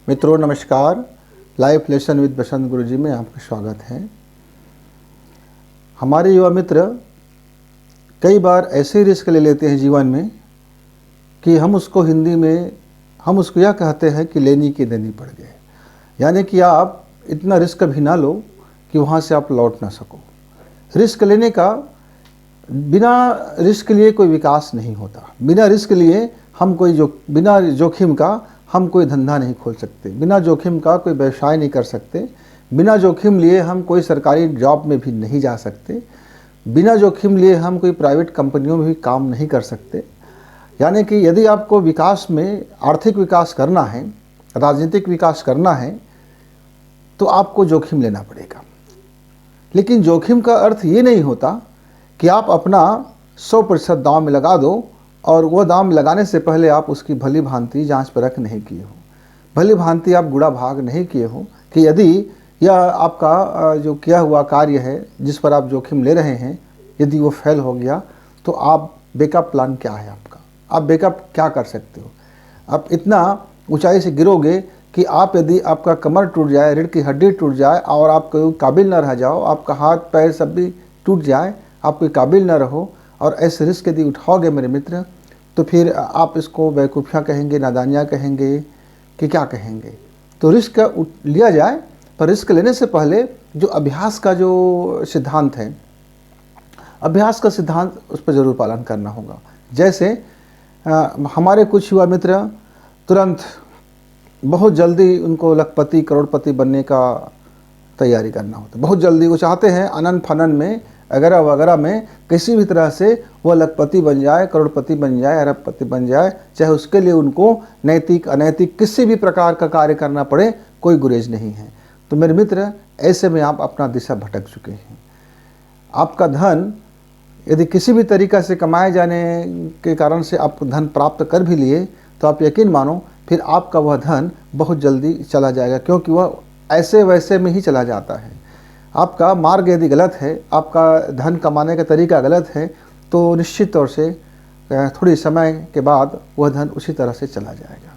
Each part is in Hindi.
मित्रों नमस्कार। लाइफ लेसन विद बसंत गुरुजी में आपका स्वागत है। हमारे युवा मित्र कई बार ऐसे रिस्क ले लेते हैं जीवन में कि हम उसको हिंदी में यह कहते हैं कि लेनी की देनी पड़ गए। यानी कि आप इतना रिस्क भी ना लो कि वहाँ से आप लौट ना सको। रिस्क लेने का बिना रिस्क लिए कोई विकास नहीं होता। बिना रिस्क लिए हम बिना जोखिम का हम कोई धंधा नहीं खोल सकते। बिना जोखिम का कोई व्यवसाय नहीं कर सकते। बिना जोखिम लिए हम कोई सरकारी जॉब में भी नहीं जा सकते। बिना जोखिम लिए हम कोई प्राइवेट कंपनियों में भी काम नहीं कर सकते। यानी कि यदि आपको विकास में आर्थिक विकास करना है, राजनीतिक विकास करना है, तो आपको जोखिम लेना पड़ेगा। लेकिन जोखिम का अर्थ ये नहीं होता कि आप अपना 100% दांव में लगा दो और वह दाम लगाने से पहले आप उसकी भली भांति जांच परख नहीं किए हो, भली भांति आप गुड़ा भाग नहीं किए हो कि यदि यह आपका जो किया हुआ कार्य है जिस पर आप जोखिम ले रहे हैं, यदि वो फेल हो गया तो आप बैकअप प्लान क्या है आपका, आप बैकअप क्या कर सकते हो। आप इतना ऊंचाई से गिरोगे कि आप यदि आपका कमर टूट जाए, रीढ़ की हड्डी टूट जाए और आप कोई काबिल न रह जाओ, आपका हाथ पैर सब भी टूट जाए, आप कोई काबिल न रहो और ऐसे रिस्क यदि उठाओगे मेरे मित्र, तो फिर आप इसको बेवकूफ़ियाँ कहेंगे, नादानियाँ कहेंगे कि क्या कहेंगे। तो रिस्क लिया जाए, पर रिस्क लेने से पहले जो अभ्यास का जो सिद्धांत है, अभ्यास का सिद्धांत उस पर ज़रूर पालन करना होगा। जैसे हमारे कुछ युवा मित्र तुरंत बहुत जल्दी उनको लखपति करोड़पति बनने का तैयारी करना होता है। बहुत जल्दी वो चाहते हैं अनन फनन में वगैरह वगैरह में किसी भी तरह से वह लखपति बन जाए, करोड़पति बन जाए, अरबपति बन जाए, चाहे उसके लिए उनको नैतिक अनैतिक किसी भी प्रकार का कार्य करना पड़े, कोई गुरेज नहीं है। तो मेरे मित्र, ऐसे में आप अपना दिशा भटक चुके हैं। आपका धन यदि किसी भी तरीक़ा से कमाए जाने के कारण से आप धन प्राप्त कर भी लिए, तो आप यकीन मानो फिर आपका वह धन बहुत जल्दी चला जाएगा, क्योंकि वह ऐसे वैसे में ही चला जाता है। आपका मार्ग यदि गलत है, आपका धन कमाने का तरीका गलत है, तो निश्चित तौर से थोड़ी समय के बाद वह धन उसी तरह से चला जाएगा।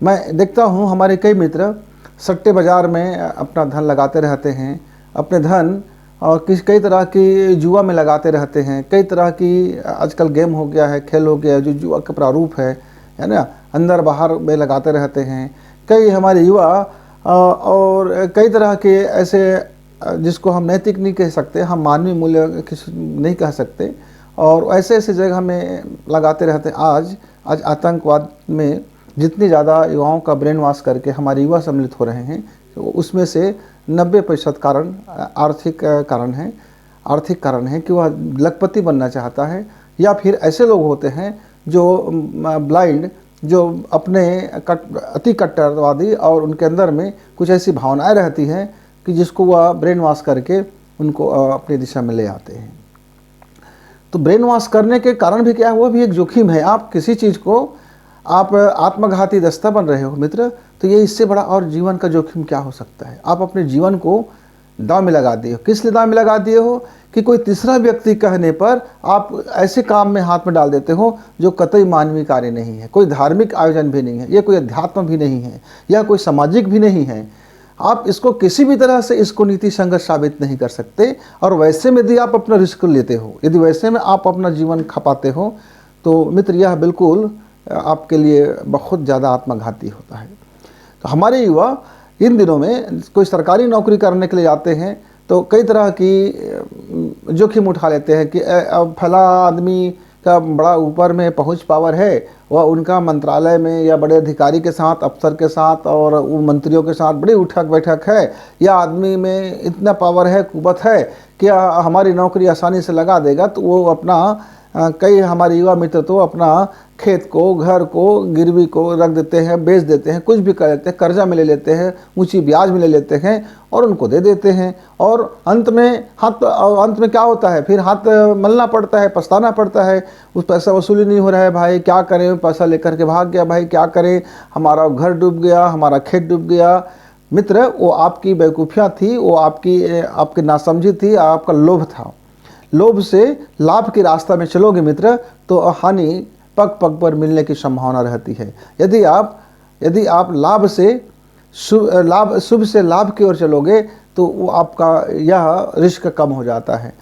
मैं देखता हूँ हमारे कई मित्र सट्टे बाज़ार में अपना धन लगाते रहते हैं, अपने धन और कई तरह की जुआ में लगाते रहते हैं। कई तरह की आजकल गेम हो गया है, खेल हो गया है जो जुआ का प्रारूप है ना, अंदर बाहर में लगाते रहते हैं कई हमारे युवा। और कई तरह के ऐसे जिसको हम नैतिक नहीं कह सकते, हम मानवीय मूल्य नहीं कह सकते, और ऐसे ऐसे जगह में लगाते रहते हैं। आज आतंकवाद में जितनी ज़्यादा युवाओं का ब्रेन वॉश करके हमारे युवा सम्मिलित हो रहे हैं, तो उसमें से 90% कारण आर्थिक कारण है कि वह लखपति बनना चाहता है, या फिर ऐसे लोग होते हैं जो ब्लाइंड, जो अपने अति कट्टरवादी और उनके अंदर में कुछ ऐसी भावनाएं रहती हैं कि जिसको वह ब्रेन वॉश करके उनको अपनी दिशा में ले आते हैं। तो ब्रेन वॉश करने के कारण भी क्या है, वो भी एक जोखिम है। आप किसी चीज़ को आप आत्मघाती दस्ता बन रहे हो मित्र, तो ये इससे बड़ा और जीवन का जोखिम क्या हो सकता है। आप अपने जीवन को दांव में लगा दिए हो। किस लिए दांव में लगा दिए हो कि कोई तीसरा व्यक्ति कहने पर आप ऐसे काम में हाथ में डाल देते हो जो कतई मानवीय कार्य नहीं है, कोई धार्मिक आयोजन भी नहीं है, यह कोई अध्यात्म भी नहीं है, यह कोई सामाजिक भी नहीं है। आप इसको किसी भी तरह से इसको नीति संगत साबित नहीं कर सकते। और वैसे में यदि आप अपना रिस्क लेते हो, यदि वैसे में आप अपना जीवन खपाते हो, तो मित्र यह बिल्कुल आपके लिए बहुत ज़्यादा आत्मघाती होता है। तो हमारे युवा इन दिनों में कोई सरकारी नौकरी करने के लिए जाते हैं तो कई तरह की जोखिम उठा लेते हैं कि फला आदमी का बड़ा ऊपर में पहुंच पावर है, वह उनका मंत्रालय में या बड़े अधिकारी के साथ, अफसर के साथ और उन मंत्रियों के साथ बड़ी उठक बैठक है, या आदमी में इतना पावर है, कुवत है कि हमारी नौकरी आसानी से लगा देगा। तो वो अपना कई हमारे युवा मित्र तो अपना खेत को, घर को, गिरवी को रख देते हैं, बेच देते हैं, कुछ भी कर लेते हैं, कर्जा में ले लेते हैं, ऊंची ब्याज में ले लेते हैं और उनको दे देते हैं। और अंत में क्या होता है, फिर हाथ मलना पड़ता है, पछताना पड़ता है, उस पैसा वसूली नहीं हो रहा है, भाई क्या करें, पैसा लेकर के भाग गया, भाई क्या करें, हमारा घर डूब गया, हमारा खेत डूब गया। मित्र, वो आपकी बेवकूफ़ियाँ थी, वो आपकी नासमझी थी, आपका लोभ था। लोभ से लाभ के रास्ता में चलोगे मित्र, तो हानि पग पग पर मिलने की संभावना रहती है। यदि आप यदि आप शुभ से लाभ की ओर चलोगे तो वो आपका यह रिस्क कम हो जाता है।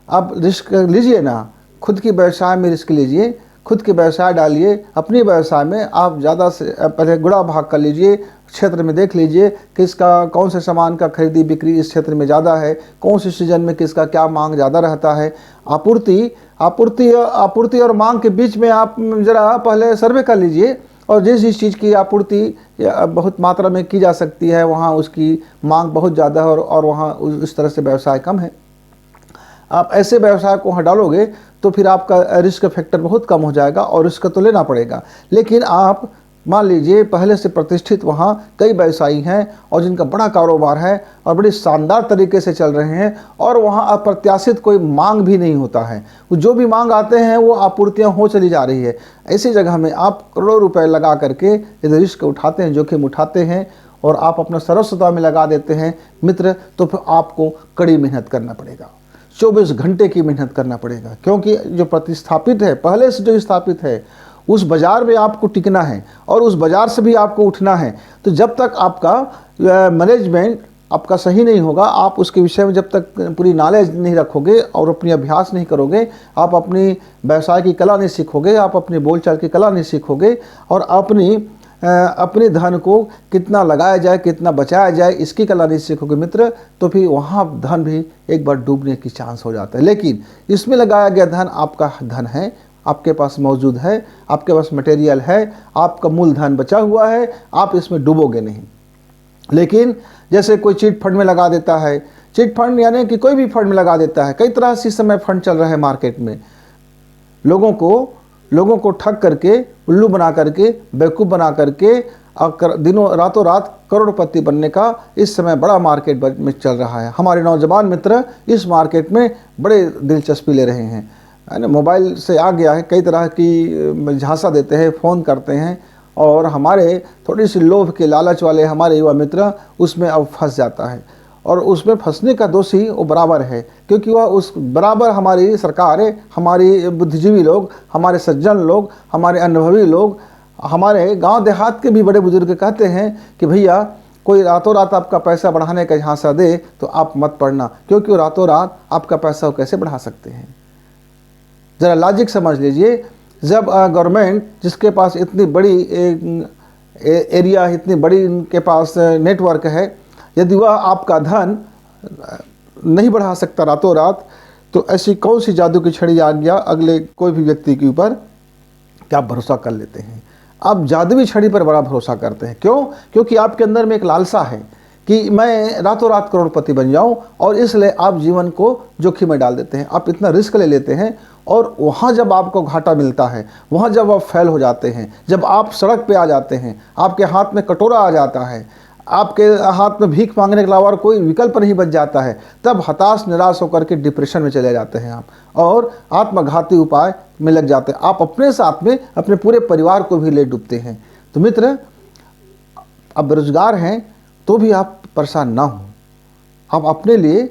आप रिस्क लीजिए ना, खुद की व्यवसाय में रिस्क लीजिए, खुद के व्यवसाय डालिए। अपनी व्यवसाय में आप ज़्यादा से पहले गुणा भाग कर लीजिए, क्षेत्र में देख लीजिए किसका कौन से सामान का खरीदी बिक्री इस क्षेत्र में ज़्यादा है, कौन से सीजन में किसका क्या मांग ज़्यादा रहता है। आपूर्ति और मांग के बीच में आप ज़रा पहले सर्वे कर लीजिए, और जिस चीज़ की आपूर्ति बहुत मात्रा में की जा सकती है वहाँ उसकी मांग बहुत ज़्यादा है और वहाँ उस तरह से व्यवसाय कम है। आप ऐसे व्यवसाय को वहाँ डालोगे तो फिर आपका रिस्क फैक्टर बहुत कम हो जाएगा, और रिस्क तो लेना पड़ेगा। लेकिन आप मान लीजिए पहले से प्रतिष्ठित वहाँ कई व्यवसायी हैं और जिनका बड़ा कारोबार है और बड़ी शानदार तरीके से चल रहे हैं, और वहाँ अप्रत्याशित कोई मांग भी नहीं होता है, जो भी मांग आते हैं वो आपूर्तियाँ हो चली जा रही है। ऐसी जगह में आप करोड़ों रुपए लगा करके यदि रिस्क उठाते हैं, जोखिम उठाते हैं और आप अपना सर्वस्वता में लगा देते हैं मित्र, तो फिर आपको कड़ी मेहनत करना पड़ेगा, 24 घंटे की मेहनत करना पड़ेगा। क्योंकि जो प्रतिस्थापित है, पहले से जो स्थापित है, उस बाज़ार में आपको टिकना है और उस बाज़ार से भी आपको उठना है। तो जब तक आपका मैनेजमेंट आपका सही नहीं होगा, आप उसके विषय में जब तक पूरी नॉलेज नहीं रखोगे और अपनी अभ्यास नहीं करोगे, आप अपनी व्यवसाय की कला नहीं सीखोगे, आप अपनी बोलचाल की कला नहीं सीखोगे, और अपने धन को कितना लगाया जाए, कितना बचाया जाए, इसकी कला नहीं सीखोगे मित्र, तो फिर वहाँ धन भी एक बार डूबने की चांस हो जाता है। लेकिन इसमें लगाया गया धन आपका धन है, आपके पास मौजूद है, आपके पास मटेरियल है, आपका मूलधन बचा हुआ है, आप इसमें डूबोगे नहीं। लेकिन जैसे कोई चिट फंड में लगा देता है, चिट फंड यानी कि कोई भी फंड में लगा देता है, कई तरह से इस समय फंड चल रहा है मार्केट में, लोगों को ठग करके, उल्लू बना करके, बेवकूफ़ बना करके दिनों रातों रात करोड़पति बनने का इस समय बड़ा मार्केट में चल रहा है। हमारे नौजवान मित्र इस मार्केट में बड़े दिलचस्पी ले रहे हैं, है ना। मोबाइल से आ गया है, कई तरह की झांसा देते हैं, फ़ोन करते हैं, और हमारे थोड़ी सी लोभ के लालच वाले हमारे युवा मित्र उसमें अब फंस जाता है, और उसमें फंसने का दोषी वो बराबर है, क्योंकि वह उस बराबर हमारी सरकारें, हमारी बुद्धिजीवी लोग, हमारे सज्जन लोग, हमारे अनुभवी लोग, हमारे गांव देहात के भी बड़े बुजुर्ग कहते हैं कि भैया कोई रातों रात आपका पैसा बढ़ाने का झांसा दे तो आप मत पड़ना, क्योंकि वो रातों रात आपका पैसा वो कैसे बढ़ा सकते हैं। ज़रा लॉजिक समझ लीजिए, जब गवर्नमेंट जिसके पास इतनी बड़ी एरिया, इतनी बड़ी इनके पास नेटवर्क है, यदि वह आपका धन नहीं बढ़ा सकता रातों रात, तो ऐसी कौन सी जादू की छड़ी आ गया अगले कोई भी व्यक्ति के ऊपर कि आप भरोसा कर लेते हैं। आप जादुई छड़ी पर बड़ा भरोसा करते हैं। क्यों? क्योंकि आपके अंदर में एक लालसा है कि मैं रातों रात करोड़पति बन जाऊं, और इसलिए आप जीवन को जोखिम में डाल देते हैं, आप इतना रिस्क ले लेते हैं, और वहाँ जब आपको घाटा मिलता है, वहाँ जब आप फेल हो जाते हैं, जब आप सड़क पे आ जाते हैं, आपके हाथ में कटोरा आ जाता है, आपके हाथ में भीख मांगने के अलावा कोई विकल्प नहीं बच जाता है, तब हताश निराश होकर के डिप्रेशन में चले जाते हैं आप, और आत्मघाती उपाय में लग जाते हैं। आप अपने साथ में अपने पूरे परिवार को भी ले डूबते हैं। तो मित्र, आप बेरोजगार हैं तो भी आप परेशान ना हो, आप अपने लिए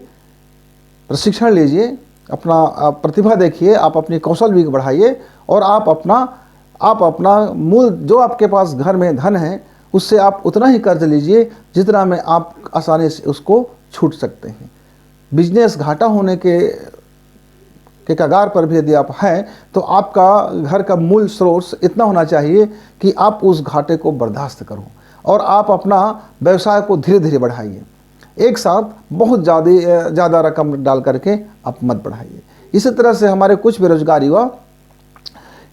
प्रशिक्षण लीजिए, अपना प्रतिभा देखिए, आप अपनी कौशल भी बढ़ाइए, और आप अपना मूल जो आपके पास घर में धन है उससे आप उतना ही कर्ज लीजिए जितना में आप आसानी से उसको छूट सकते हैं। बिजनेस घाटा होने के कगार पर भी यदि आप हैं तो आपका घर का मूल स्रोत इतना होना चाहिए कि आप उस घाटे को बर्दाश्त करो, और आप अपना व्यवसाय को धीरे धीरे बढ़ाइए। एक साथ बहुत ज़्यादा रकम डाल करके आप मत बढ़ाइए। इसी तरह से हमारे कुछ बेरोजगार युवा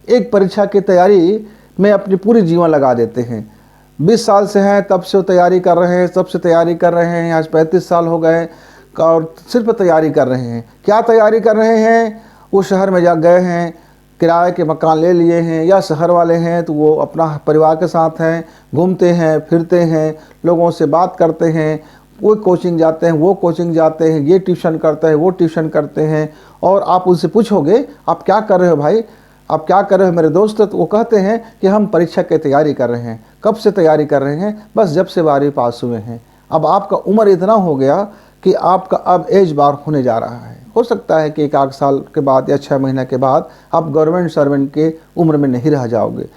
एक परीक्षा की तैयारी में अपनी पूरी जीवन लगा देते हैं। 20 साल से हैं तब से तैयारी कर रहे हैं, सबसे तैयारी कर रहे हैं, आज 35 साल हो गए और सिर्फ तैयारी कर रहे हैं। क्या तैयारी कर रहे हैं? वो शहर में जा गए हैं, किराए के मकान ले लिए हैं, या शहर वाले हैं तो वो अपना परिवार के साथ हैं, घूमते हैं, फिरते हैं, लोगों से बात करते हैं, वो कोचिंग जाते हैं, वो कोचिंग जाते हैं, ये ट्यूशन करते हैं, वो ट्यूशन करते हैं। और आप उनसे पूछोगे आप क्या कर रहे हो भाई, आप क्या कर रहे हो मेरे दोस्त, तो वो कहते हैं कि हम परीक्षा की तैयारी कर रहे हैं। कब से तैयारी कर रहे हैं? बस जब से 12वीं पास हुए हैं। अब आपका उम्र इतना हो गया कि आपका अब एज बार होने जा रहा है। हो सकता है कि 1 साल के बाद या 6 महीने के बाद आप गवर्नमेंट सर्वेंट के उम्र में नहीं रह जाओगे।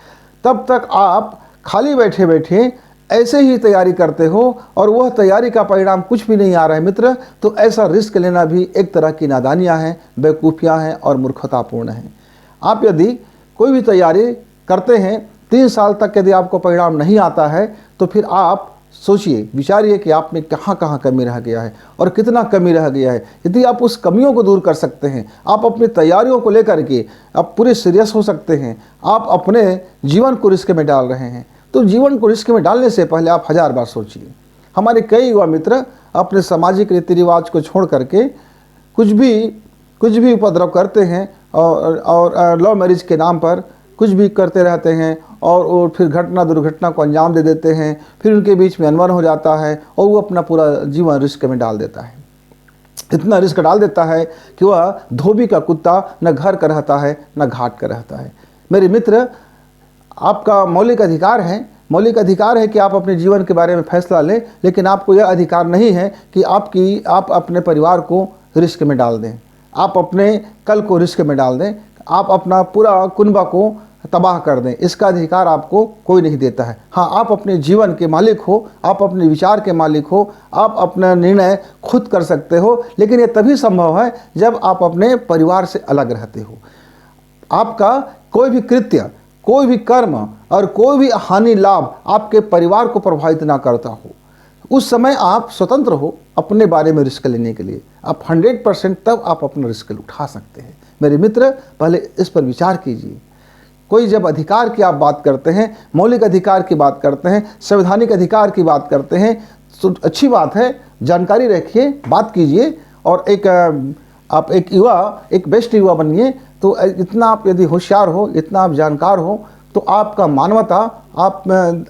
तब तक आप खाली बैठे बैठे ऐसे ही तैयारी करते हो और वह तैयारी का परिणाम कुछ भी नहीं आ रहा है मित्र, तो ऐसा रिस्क लेना भी एक तरह की नादानियाँ हैं, बेवकूफ़ियाँ हैं और मूर्खतापूर्ण हैं। आप यदि कोई भी तैयारी करते हैं, 3 साल तक यदि आपको परिणाम नहीं आता है, तो फिर आप सोचिए, विचारिए कि आप में कहाँ कहाँ कमी रह गया है और कितना कमी रह गया है। यदि आप उस कमियों को दूर कर सकते हैं, आप अपनी तैयारियों को लेकर के आप पूरे सीरियस हो सकते हैं, आप अपने जीवन को रिस्क में डाल रहे हैं, तो जीवन को रिस्क में डालने से पहले आप 1000 बार सोचिए। हमारे कई युवा मित्र अपने सामाजिक रीति रिवाज को छोड़ करके कुछ भी उपद्रव करते हैं और लव मैरिज के नाम पर कुछ भी करते रहते हैं और फिर दुर्घटना को अंजाम दे देते हैं। फिर उनके बीच में अनबन हो जाता है और वो अपना पूरा जीवन रिस्क में डाल देता है। इतना रिस्क डाल देता है कि वह धोबी का कुत्ता न घर का रहता है न घाट का रहता है। मेरे मित्र, आपका मौलिक अधिकार है कि आप अपने जीवन के बारे में फैसला लें, लेकिन आपको यह अधिकार नहीं है कि आप अपने परिवार को रिस्क में डाल दें, आप अपने कल को रिस्क में डाल दें, आप अपना पूरा कुनबा को तबाह कर दें। इसका अधिकार आपको कोई नहीं देता है। हाँ, आप अपने जीवन के मालिक हो, आप अपने विचार के मालिक हो, आप अपना निर्णय खुद कर सकते हो, लेकिन ये तभी संभव है जब आप अपने परिवार से अलग रहते हो। आपका कोई भी कृत्य, कोई भी कर्म और कोई भी हानि लाभ आपके परिवार को प्रभावित ना करता हो, उस समय आप स्वतंत्र हो अपने बारे में रिस्क लेने के लिए। आप 100% तब आप अपना रिस्क उठा सकते हैं। मेरे मित्र, पहले इस पर विचार कीजिए। कोई जब अधिकार की आप बात करते हैं, मौलिक अधिकार की बात करते हैं, संवैधानिक अधिकार की बात करते हैं, तो अच्छी बात है, जानकारी रखिए, बात कीजिए और आप एक बेस्ट युवा बनिए। तो इतना आप यदि होशियार हो, इतना आप जानकार हो, तो आपका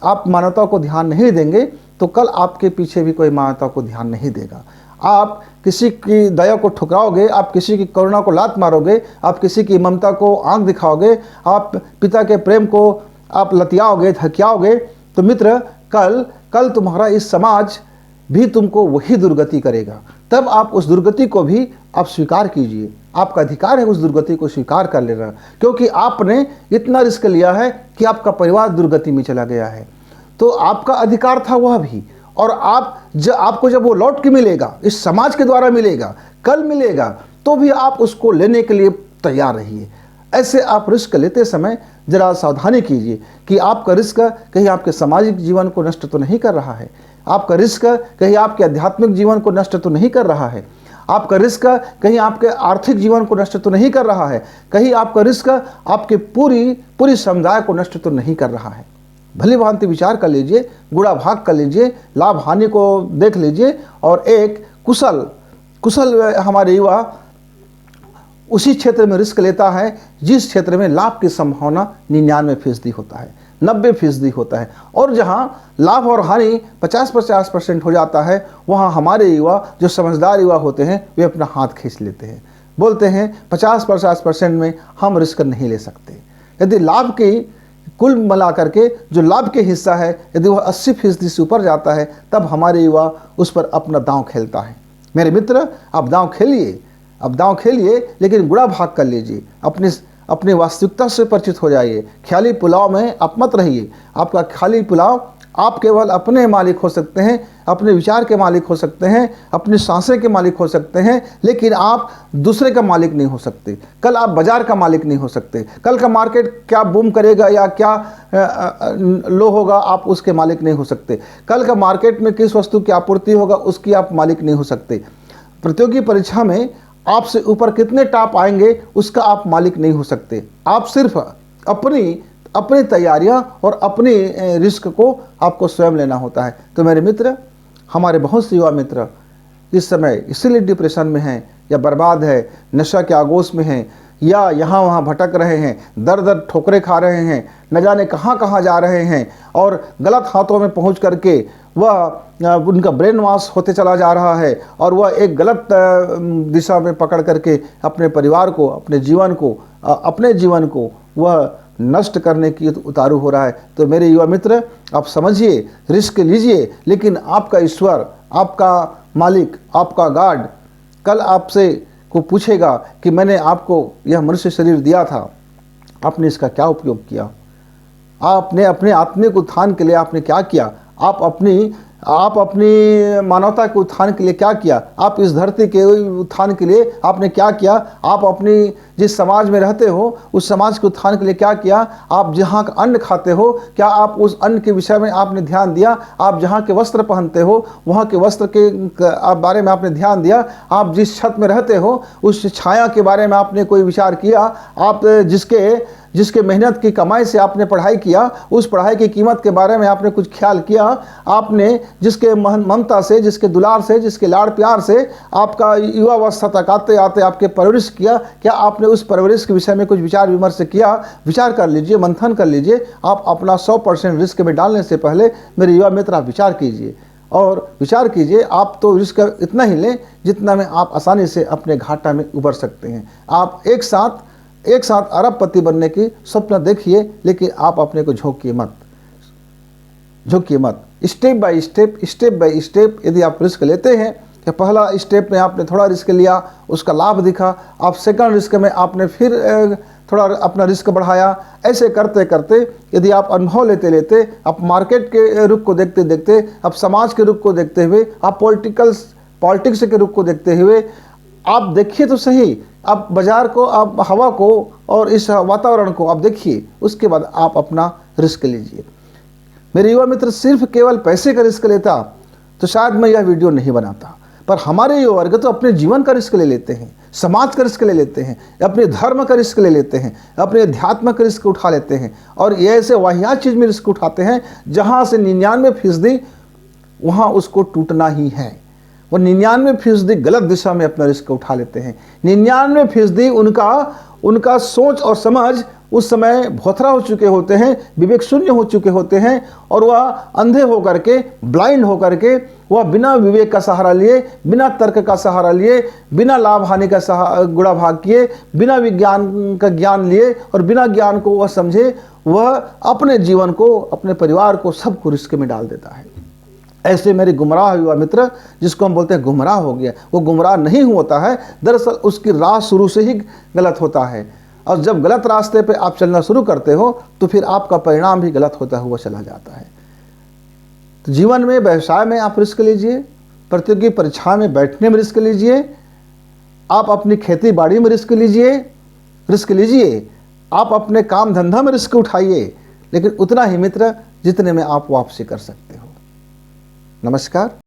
आप मानवता को ध्यान नहीं देंगे तो कल आपके पीछे भी कोई मानवता को ध्यान नहीं देगा। आप किसी की दया को ठुकराओगे, आप किसी की करुणा को लात मारोगे, आप किसी की ममता को आंख दिखाओगे, आप पिता के प्रेम को आप लतियाओगे, धकियाओगे, तो मित्र कल तुम्हारा इस समाज भी तुमको वही दुर्गति करेगा। तब आप उस दुर्गति को भी आप स्वीकार कीजिए। आपका अधिकार है उस दुर्गति को स्वीकार कर लेना, क्योंकि आपने इतना रिस्क लिया है कि आपका परिवार दुर्गति में चला गया है। तो आपका अधिकार था वह भी, और आपको जब वो लौट के मिलेगा, इस समाज के द्वारा मिलेगा, कल मिलेगा, तो भी आप उसको लेने के लिए तैयार रहिए। ऐसे आप रिस्क लेते समय जरा सावधानी कीजिए कि आपका रिस्क कहीं आपके सामाजिक जीवन को नष्ट तो नहीं कर रहा है, आपका रिस्क कहीं आपके आध्यात्मिक जीवन को नष्ट तो नहीं कर रहा है, आपका रिस्क कहीं आपके आर्थिक जीवन को नष्ट तो नहीं कर रहा है, कहीं आपका रिस्क आपके पूरी समुदाय को नष्ट तो नहीं कर रहा है। भली भांति विचार कर लीजिए, गुणा भाग कर लीजिए, लाभ हानि को देख लीजिए और एक कुशल हमारे युवा उसी क्षेत्र में रिस्क लेता है जिस क्षेत्र में लाभ की संभावना 99% होता है, 90% होता है, और जहां लाभ और हानि 50% हो जाता है, वहां हमारे युवा जो समझदार युवा होते हैं वे अपना हाथ खींच लेते हैं, बोलते हैं 50% में हम रिस्क नहीं ले सकते। यदि लाभ की कुल मिला करके जो लाभ के हिस्सा है, यदि वह 80% से ऊपर जाता है, तब हमारे युवा उस पर अपना दांव खेलता है। मेरे मित्र, आप दांव खेलिए, लेकिन गुणा भाग कर लीजिए, अपनी वास्तविकता से परिचित हो जाइए। ख्याली पुलाव में आप मत रहिए। आपका खाली पुलाव, आप केवल अपने मालिक हो सकते हैं, अपने विचार के मालिक हो सकते हैं, अपनी सांसें के मालिक हो सकते हैं, लेकिन आप दूसरे का मालिक नहीं हो सकते। कल आप बाजार का मालिक नहीं हो सकते। कल का मार्केट क्या बूम करेगा या क्या लो होगा, आप उसके मालिक नहीं हो सकते। कल का मार्केट में किस वस्तु की आपूर्ति होगा, उसकी आप मालिक नहीं हो सकते। प्रतियोगी परीक्षा में आपसे ऊपर कितने टॉप आएंगे, उसका आप मालिक नहीं हो सकते। आप सिर्फ अपनी तैयारियां और अपनी रिस्क को आपको स्वयं लेना होता है। तो मेरे मित्र, हमारे बहुत से युवा मित्र इस समय इसीलिए डिप्रेशन में हैं, या बर्बाद है, नशा के आगोश में हैं, या यहाँ वहाँ भटक रहे हैं, दर ठोकरें खा रहे हैं, न जाने कहाँ कहाँ जा रहे हैं, और गलत हाथों में पहुँच करके उनका ब्रेन वॉश होते चला जा रहा है, और वह एक गलत दिशा में पकड़ करके अपने परिवार को, अपने जीवन को वह नष्ट करने की उतारू हो रहा है। तो मेरे युवा मित्र, आप समझिए, रिस्क लीजिए, लेकिन आपका ईश्वर, आपका मालिक, आपका गॉड कल आपसे को पूछेगा कि मैंने आपको यह मनुष्य शरीर दिया था, आपने इसका क्या उपयोग किया। आपने अपने आत्मिक उत्थान के लिए आपने क्या किया, आप अपनी मानवता के उत्थान के लिए क्या किया, आप इस धरती के उत्थान के लिए आपने क्या किया, आप अपनी जिस समाज में रहते हो उस समाज के उत्थान के लिए क्या किया, आप जहाँ का अन्न खाते हो क्या आप उस अन्न के विषय में आपने ध्यान दिया, आप जहाँ के वस्त्र पहनते हो वहाँ के वस्त्र के बारे में आपने ध्यान दिया, आप जिस छत में रहते हो उस छाया के बारे में आपने कोई विचार किया, आप जिसके मेहनत की कमाई से आपने पढ़ाई किया उस पढ़ाई की कीमत के बारे में आपने कुछ ख्याल किया, आपने जिसके ममता से, जिसके दुलार से, जिसके लाड़ प्यार से आपका युवावस्था तक आते आते आपके परवरिश किया, क्या आपने उस परवरिश के विषय में कुछ विचार विमर्श किया? विचार कर लीजिए, मंथन कर लीजिए। आप अपना 100% रिस्क में डालने से पहले मेरे युवा मित्र आप विचार कीजिए और विचार कीजिए। आप तो रिस्क इतना ही लें जितना में आप आसानी से अपने घाटा में उबर सकते हैं। आप एक साथ अरबपति बनने की स्वप्न देखिए, लेकिन आप अपने को झोंकिए मत। स्टेप बाय स्टेप यदि आप रिस्क लेते हैं कि पहला स्टेप में आपने थोड़ा रिस्क लिया, उसका लाभ दिखा, आप सेकंड रिस्क में आपने फिर थोड़ा अपना रिस्क बढ़ाया, ऐसे करते करते यदि आप अनुभव लेते लेते, आप मार्केट के रुख को देखते देखते, आप समाज के रुख को देखते हुए, आप पॉलिटिक्स के रुख को देखते हुए आप देखिए तो सही, आप बाजार को, आप हवा को और इस वातावरण को आप देखिए, उसके बाद आप अपना रिस्क लीजिए। मेरे युवा मित्र सिर्फ केवल पैसे का रिस्क लेता तो शायद मैं यह वीडियो नहीं बनाता, पर हमारे युवा वर्ग तो अपने जीवन का रिस्क ले लेते हैं, समाज का रिस्क ले लेते हैं, अपने धर्म का रिस्क ले लेते हैं, अपने अध्यात्म का रिस्क उठा लेते हैं और ये ऐसे वाहियात चीज़ में रिस्क उठाते हैं जहाँ से 99% वहाँ उसको टूटना ही है। वो 99% गलत दिशा में अपना रिस्क उठा लेते हैं। 99% उनका सोच और समझ उस समय भोथरा हो चुके होते हैं, विवेक शून्य हो चुके होते हैं और वह अंधे होकर के, ब्लाइंड होकर के, वह बिना विवेक का सहारा लिए, बिना तर्क का सहारा लिए, बिना लाभ हानि का गुणा भाग किए, बिना विज्ञान का ज्ञान लिए और बिना ज्ञान को वह समझे, वह अपने जीवन को, अपने परिवार को, सबको रिस्क में डाल देता है। ऐसे मेरे गुमराह युवा मित्र, जिसको हम बोलते हैं गुमराह हो गया, वो गुमराह नहीं होता है, दरअसल उसकी राह शुरू से ही गलत होता है और जब गलत रास्ते पे आप चलना शुरू करते हो तो फिर आपका परिणाम भी गलत होता हुआ चला जाता है। तो जीवन में, व्यवसाय में आप रिस्क लीजिए, प्रतियोगी परीक्षा में बैठने में रिस्क लीजिए, आप अपनी खेती बाड़ी में रिस्क लीजिए, आप अपने काम धंधा में रिस्क उठाइए, लेकिन उतना ही मित्र जितने में आप वापसी कर सकते हो। नमस्कार।